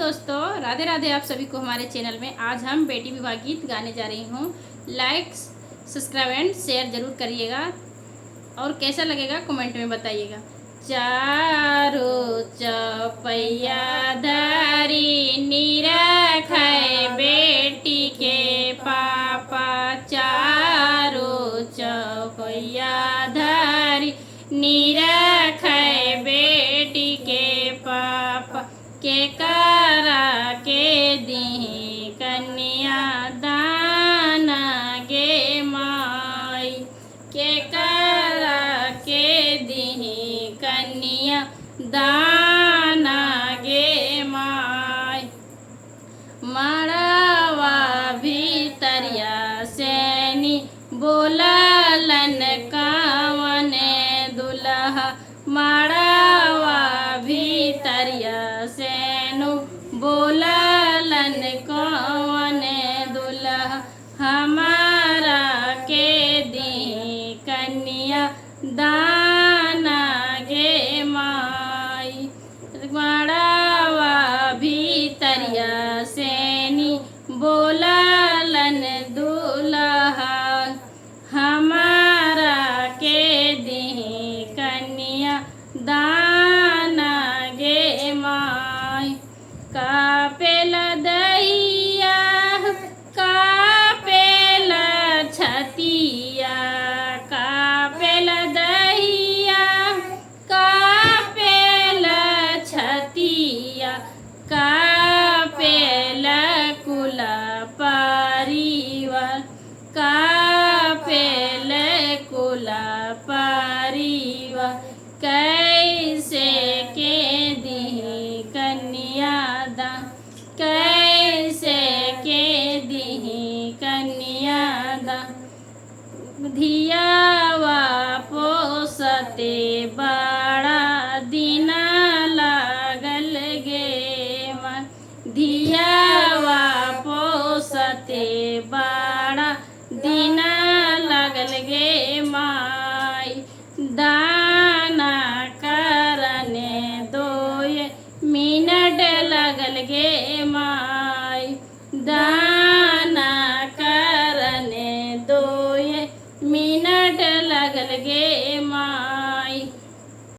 दोस्तों, राधे राधे आप सभी को हमारे चैनल में। आज हम बेटी विवाह गीत गाने जा रही हूँ। लाइक, सब्सक्राइब एंड शेयर जरूर करिएगा और कैसा लगेगा कमेंट में बताइएगा। चारो चौपैया धरी निरख बेटी के पापा, चारो चौपैया धरी निरख बेटी के पापा, के करा के दी कन्या दान गे माई, के करा के दी कन्या दान गे माई। मड़वा भीतरिया सैनी बोलन कावन दुल्हा, मड़वा भीतरिया सैनु बोलन कौन दुल्हा, हमारा के दी कन्या दाना गे माई। मड़वा भीतरिया सैनी बोलन दुल्हा, हमारा के दी कन्या दाना गे माई। कापेल दहिया कापेल छतिया, कापेल दहिया कापेल छतिया, कापेल कुला परिवार, कापेल कुला परिवार। कैसे के दी कन्या दान, कैसे के दी कन्या दान। धियावा पोसते बड़ा दिन लागल गे माँ, धियावा पोसते बड़ा दिन लागल गे माई। दाना करने दोए मिनट लगल गे माई, दाना करने दोए मिनट लगल गे माई।